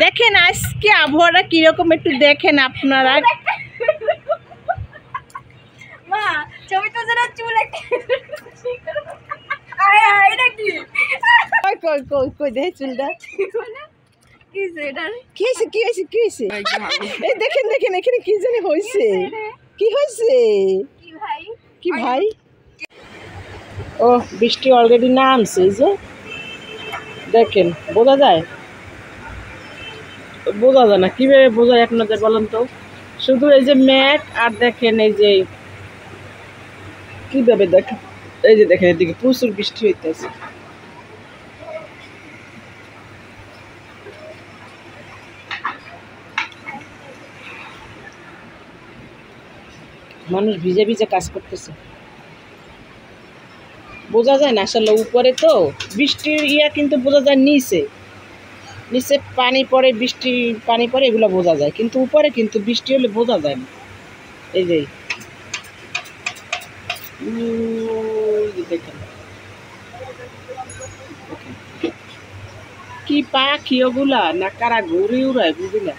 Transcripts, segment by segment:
দেখেন আজকে আবহাওয়াটা কিরকম একটু দেখেন আপনারা। মা ছবি তো জরা চুল এটা কি কই কই কই দেখে চুলটা কি সেটা কি হয়েছে কি হয়েছে কি হয়েছে? এই দেখেন দেখেন এখানে কি জানি হয়েছে। কি হয়েছে কি ভাই? কি ভাই? ও বৃষ্টি অলরেডি নামছে, এই যে দেখেন বোঝা যায়? বোঝা যায় না, কিভাবে বোঝায় আপনাদের বলেন তো? শুধু এই যে মেঘ আর দেখেন এই যে কিভাবে দেখেন, এই যে দেখেন এদিকে প্রচুর বৃষ্টি হইতেছে। মানুষ ভিজে ভিজে কাজ করতেছে, বোঝা যায় না আসলে। উপরে তো বৃষ্টির কিন্তু বোঝা যায়, নিচে নিচে পানি পড়ে, বৃষ্টি পানি পড়ে, এগুলো বোঝা যায়, কিন্তু উপরে কিন্তু বৃষ্টি হলে বোঝা যায় না। এই যে দেখেন কি পাখি ওগুলা, না কারা ঘুরে উড়ায় বুঝিনা।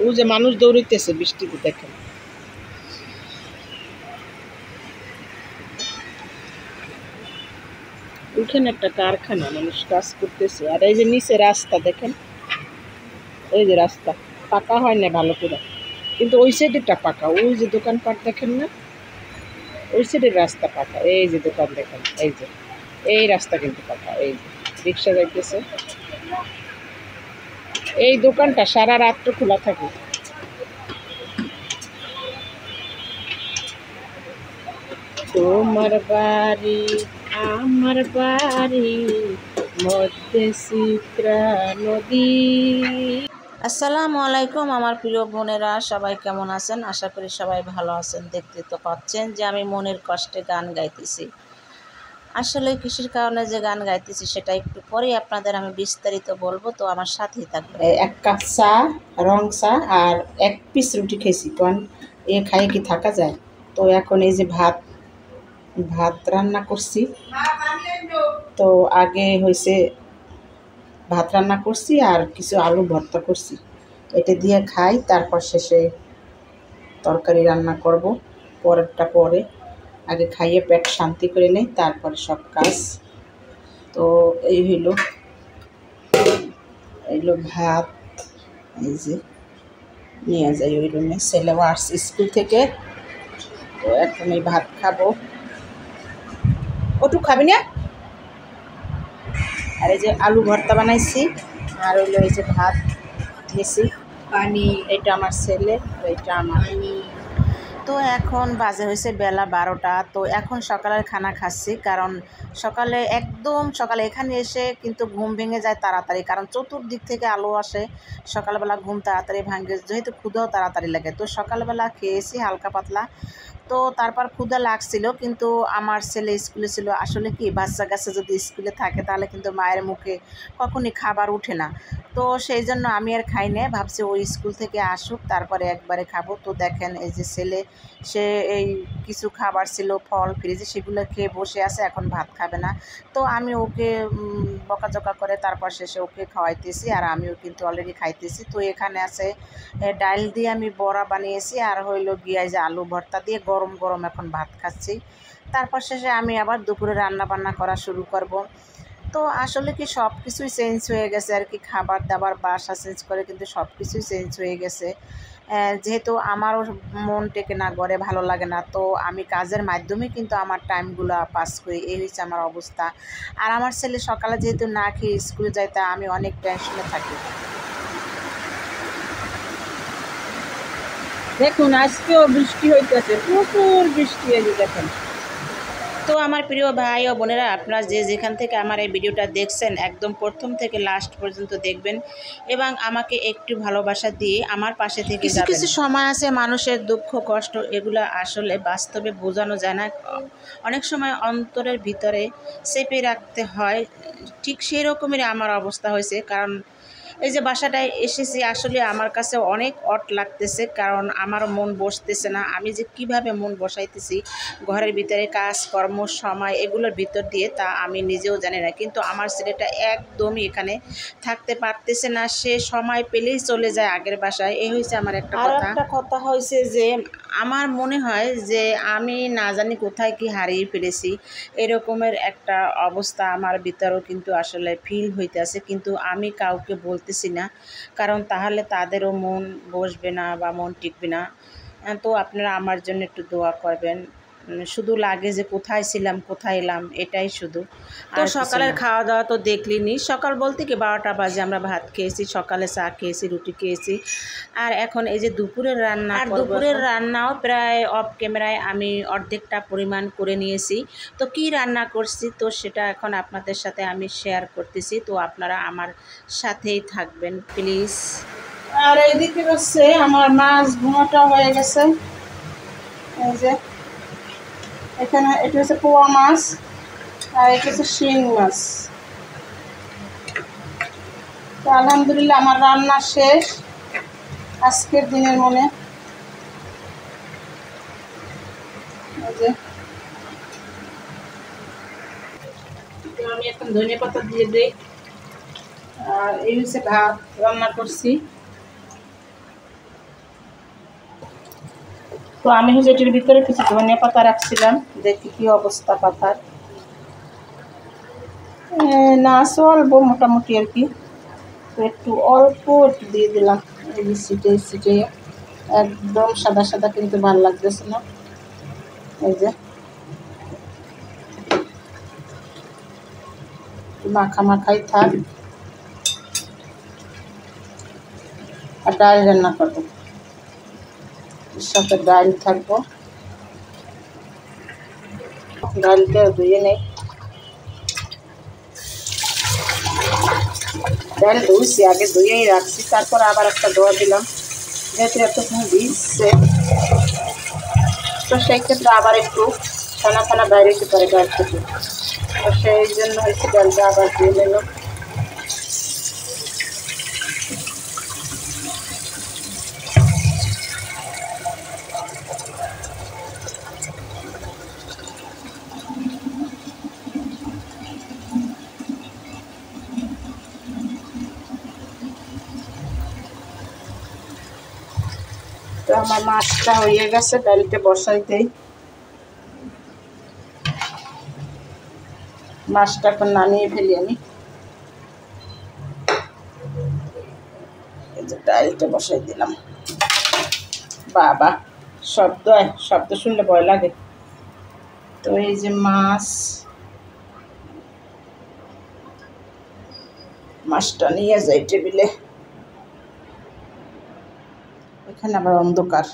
ও যে মানুষ দৌড়াইতেছে বৃষ্টিতে দেখেন। ওইখানে একটা কারখানা, মানুষ কাজ করতেছে। আর এই যে নিচে রাস্তা দেখেন, এই যে রাস্তা পাকা হয় না ভালো করে, কিন্তু ওই সাইডেরটা পাকা। ওই যে দোকানপাট দেখেন না, ওই সাইডের রাস্তা পাকা। এই যে দোকান দেখেন, এই যে এই রাস্তা কিন্তু পাকা। এই যে রিক্সা যাইতেছে, এই দোকানটা সারা রাত্র খোলা থাকে। তোমার বাড়ি আমার বাড়ি মধ্যে চিত্রা নদী। আসসালামু আলাইকুম আমার প্রিয় বোনেরা, সবাই কেমন আছেন? আশা করি সবাই ভালো আছেন। দেখতে তো পাচ্ছেন যে আমি মনের কষ্টে গান গাইতেছি। আসলে কিসের কারণে যে গান গাইতেছি সেটা একটু পরেই আপনাদের আমি বিস্তারিত বলবো, তো আমার সাথেই থাকবে। এক কাপ চা, রং চা আর এক পিস রুটি খেয়েছি, কারণ এ খাইয়ে কি থাকা যায়? তো এখন এই যে ভাত রান্না করছি। তো আগে হয়েছে ভাত রান্না করছি আর কিছু আলু ভর্তা করছি, এটা দিয়ে খাই, তারপর শেষে তরকারি রান্না করব পরেরটা পরে। আগে খাইয়ে পেট শান্তি করে নেই, তারপরে সব কাজ। তো এই হইলো ভাত, এই যে নিয়ে যাই ওই রুমে, ছেলেও আসছে স্কুল থেকে। তো এখন এই ভাত খাবো। ওটু খাবি না? আর এই যে আলু ভর্তা বানাইছি, আর হইলো এই যে ভাত দিয়েছি, পানি। এটা আমার ছেলে, এটা আমার। তো এখন বাজে হয়েছে বেলা 12টা। তো এখন সকালের খানা খাচ্ছি, কারণ সকালে একদম সকালে এখানে এসে কিন্তু ঘুম ভেঙে যায় তাড়াতাড়ি, কারণ চতুর্দিক থেকে আলো আসে। সকালবেলা ঘুম তাড়াতাড়ি ভাঙে, যেহেতু ক্ষুধাও তাড়াতাড়ি লাগে। তো সকালবেলা খেয়েছি হালকা পাতলা। তো তারপর ক্ষুধা লাগছিল, কিন্তু আমার ছেলে স্কুলে ছিল। আসলে কি, বাচ্চা কাচ্চা যদি স্কুলে থাকে তাহলে কিন্তু মায়ের মুখে কখনই খাবার উঠে না। তো সেই জন্য আমি আর খাই না, ভাবছি ওই স্কুল থেকে আসুক তারপরে একবারে খাবো। তো দেখেন এই যে ছেলে, সে এই কিছু খাবার ছিল ফল ফ্রিজে, সেগুলো খেয়ে বসে আছে, এখন ভাত খাবে না। তো আমি ওকে বকাঝকা করে তারপর শেষে ওকে খাওয়াইতেছি, আর আমিও কিন্তু অলরেডি খাইতেছি। তো এখানে আছে ডাল দিয়ে আমি বড়া বানিয়েছি, আর হইলো গিয়ে যে আলু ভর্তা দিয়ে গরম গরম এখন ভাত খাচ্ছি। তারপর শেষে আমি আবার দুপুরে রান্না বান্না করা শুরু করব। তো আসলে কি সব কিছুই চেঞ্জ হয়ে গেছে আর কি, খাবার দাবার বাসা চেঞ্জ করে কিন্তু সব কিছুই চেঞ্জ হয়ে গেছে। যেহেতু আমারও মন টেকে না, ঘরে ভালো লাগে না, তো আমি কাজের মাধ্যমে কিন্তু আমার টাইমগুলো পাস করি, এই হচ্ছে আমার অবস্থা। আর আমার ছেলে সকালে যেহেতু না খেয়ে স্কুলে যায়, তা আমি অনেক টেনশনে থাকি। দেখুন আজকেও বৃষ্টি হইতেছে, প্রচুর বৃষ্টি, এই যে দেখেন। তো আমার প্রিয় ভাই ও বোনেরা, আপনারা যে যেখান থেকে আমার এই ভিডিওটা দেখছেন, একদম প্রথম থেকে লাস্ট পর্যন্ত দেখবেন এবং আমাকে একটু ভালোবাসা দিয়ে আমার পাশে থেকে যাবেন। কিছু সময় আছে মানুষের দুঃখ কষ্ট, এগুলো আসলে বাস্তবে বোঝানো যায় না, অনেক সময় অন্তরের ভিতরে চেপে রাখতে হয়। ঠিক সেই রকমেরই আমার অবস্থা হয়েছে, কারণ এই যে বাসাটায় এসেছি, আসলে আমার কাছে অনেক অড লাগতেছে, কারণ আমার মন বসতেছে না। আমি যে কিভাবে মন বসাইতেছি ঘরের ভিতরে কাজকর্ম সময় এগুলোর ভিতর দিয়ে, তা আমি নিজেও জানি না। কিন্তু আমার ছেলেটা একদমই এখানে থাকতে পারতেছে না, সে সময় পেলেই চলে যায় আগের বাসায়। এই হয়েছে আমার একটা কথা। আর একটা কথা হয়েছে যে আমার মনে হয় যে আমি না জানি কোথায় কি হারিয়ে ফেলেছি, এরকমের একটা অবস্থা আমার ভিতরেও কিন্তু আসলে ফিল হইতেছে, কিন্তু আমি কাউকে বলতেছি না, কারণ তাহলে তাদেরও মন বসবে না বা মন টিকবে না। তো আপনারা আমার জন্য একটু দোয়া করবেন। শুধু লাগে যে কোথায় ছিলাম কোথায় এলাম, এটাই শুধু। তো সকালের খাওয়া দাওয়া তো দেখলিনি, সকাল বলতে কি 12টা বাজে আমরা ভাত খেয়েছি, সকালে চা খেয়েছি, রুটি খেয়েছি। আর এখন এই যে দুপুরের রান্না, আর দুপুরের রান্নাও প্রায় অফ ক্যামেরায় আমি অর্ধেকটা পরিমাণ করে নিয়েছি। তো কি রান্না করছি তো সেটা এখন আপনাদের সাথে আমি শেয়ার করতেছি, তো আপনারা আমার সাথেই থাকবেন প্লিজ। আর এইদিকে হচ্ছে আমার মাছ ভুনাটা হয়ে গেছে। এই যে এখানে এটা হচ্ছে পোয়া মাছ, আর এটা হচ্ছে শিং মাছ। তো আলহামদুলিল্লাহ আমার রান্না শেষ আজকের দিনের মনে। এই যে আমি এখন ধনিয়া পাতা দিয়ে দিই। আর এই হচ্ছে ভাত রান্না করছি। তো আমি হচ্ছে এটির ভিতরে কিছু ধনিয়া পাতা রাখছিলাম, দেখি কি অবস্থা পাতার। না চলবো মোটামুটি আর কি। তো একটু অল্প একটু দিয়ে দিলাম, এই সিটে সিটে, একদম সাদা সাদা কিন্তু ভালো লাগতেছে না। এই যে মাখা মাখাই থাক। আর ডাল রান্না করবো, সাথে ডাল থাকবো। ডালটা ধুয়ে নেই, ডাল ধুইছি আগে, ধুয়েই রাখছি, তারপর আবার একটা ধোয়া দিলাম, যেহেতু এতক্ষণ ভিজছে। তো সেই ক্ষেত্রে আবার একটু খানা খানা বাইরে যেতে পারে ডাল থেকে, তো সেই জন্য হচ্ছে ডালটা আবার ধুয়ে নিল। তো আমার মাছটা হয়ে গেছে, ডালটা বসাই দেই। মাছটা এখন নামিয়ে ফেলি আমি। এই যে ডালটা বসাই দিলাম। বাবা শব্দ, শব্দ শুনলে ভয় লাগে। তো এই যে মাছটা নিয়ে যাই টেবিলে। এখানে আবার অন্ধকার।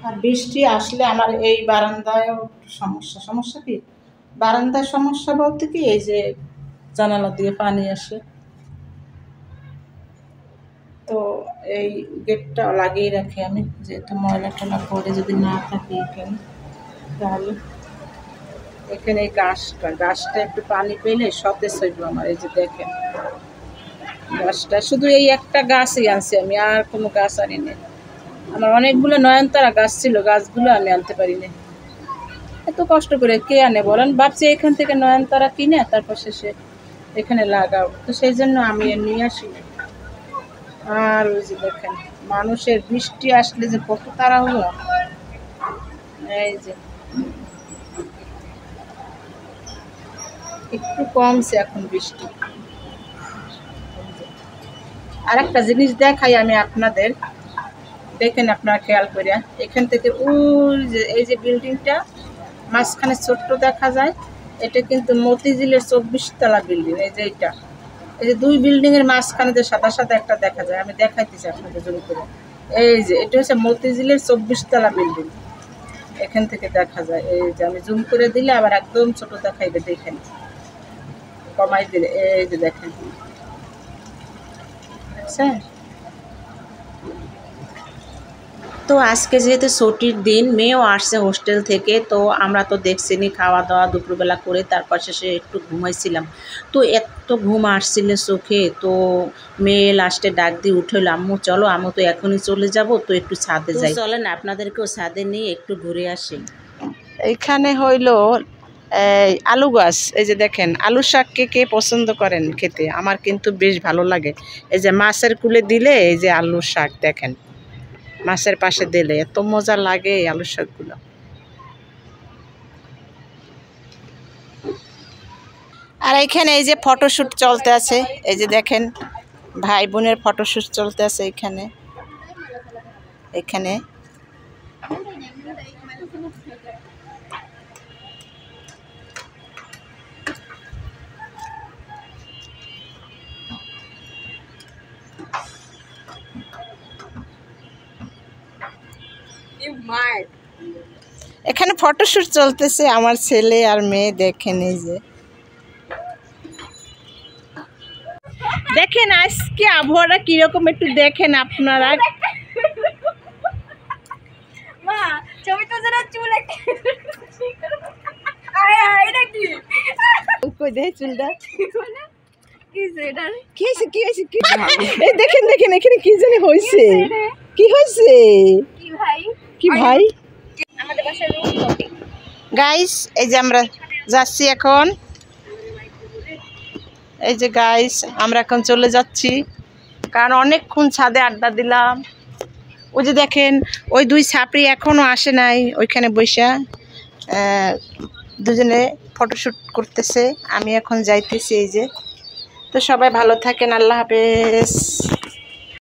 আর বৃষ্টি আসলে আমার এই বারান্দায় সমস্যা কি, বারান্দায় সমস্যা বলতে কি, এই যে জানালা দিয়ে পানি আসে, তো এই গেটটা লাগিয়ে রাখি আমি, যেহেতু ময়লা টলা পরে যদি না থাকে এখানে, তাহলে এখানে এই গাছটা একটু পানি পেলে সতেজ হইব আমার। এই যে দেখেন গাছটা, শুধু এই একটা গাছই আনছি আমি, আর কোনো গাছ আনি না। আমার অনেকগুলো নয়নতারা গাছ ছিল, গাছগুলো আমি আনতে পারি না, এত কষ্ট করে কে আনে বলেন। ভাবছি এখান থেকে নয়নতারা কিনে তারপর শেষে এখানে লাগাও, তো সেই জন্য আমি নিয়ে আসি। আর ওই যে দেখেন মানুষের বৃষ্টি আসলে যে কত তাড়াহুড়ো। এই যে একটু কমছে এখন বৃষ্টি। আর একটা জিনিস দেখাই আমি আপনাদের, দেখেন আপনারা খেয়াল করিয়া, এখান থেকে ওই যে এই যে বিল্ডিংটা মাঝখানে ছোট্ট দেখা যায়, এটা কিন্তু মতিঝিলের 24 তলা বিল্ডিং। এই যে এইটা, এই যে দুই বিল্ডিং এর মাঝখানে যে সাদা সাদা একটা দেখা যায়, আমি দেখাইতেছি আপনাদের জুম করে। এই যে এটা হচ্ছে মতিঝিলের 24 তলা বিল্ডিং, এখান থেকে দেখা যায়। এই যে আমি জুম করে দিলে আবার একদম ছোট দেখাইবে, দেখেন কমাই দিলে এই যে দেখেন দেখছেন। তো আজকে যেহেতু ছুটির দিন, মেয়েও আসছে হোস্টেল থেকে, তো আমরা তো দেখছিনি খাওয়া দাওয়া দুপুরবেলা করে তারপর শেষে একটু ঘুমাইছিলাম। তো এত ঘুম আসছিল চোখে, তো মেয়ে লাস্টে ডাক দিয়ে উঠল, আম্মু চলো, আম্মু তো এখনই চলে যাব, তো একটু ছাদে যাই। চলেন আপনাদেরকেও ছাদে নিয়ে একটু ঘুরে আসি। এইখানে হইল এই আলু গাছ, এই যে দেখেন আলু শাক কে কে পছন্দ করেন খেতে, আমার কিন্তু বেশ ভালো লাগে। এই যে মাছের কুলে দিলে এই যে আলু শাক দেখেন, মাছের পাশে দিলে এত মজা লাগে এই আলু শাকগুলো। আর এইখানে এই যে ফটোশুট চলতে আছে, এই যে দেখেন ভাই বোনের ফটোশুট চলতে আছে এইখানে। এখানে এখানে ফটোশুট চলতেছে, আমার ছেলে আর মেয়ে দেখেন। এই যে দেখেন আজকে আবহাওয়াটা কিরকম একটু দেখেন আপনারা। মা ছবি তো যেটা চুল এটা কি কই দেখ চুলটা কিসে এটা কি হয়েছে কি হয়েছে কি এই দেখেন দেখেন এখানে কি জানি হয়েছে, কি হয়েছে কি ভাই কি ভাই। আমাদের বাসার রুম কপি গাইস এই যে আমরা যাচ্ছি এখন, এই যে গাইস আমরা এখন চলে যাচ্ছি, কারণ অনেকক্ষণ ছাদে আড্ডা দিলাম। ওই যে দেখেন ওই দুই ছাপড়ি এখনও আসে নাই, ওইখানে বৈশা দুজনে ফটোশ্যুট করতেছে, আমি এখন যাইতেছি। এই যে তো সবাই ভালো থাকেন, আল্লাহ হাফেজ।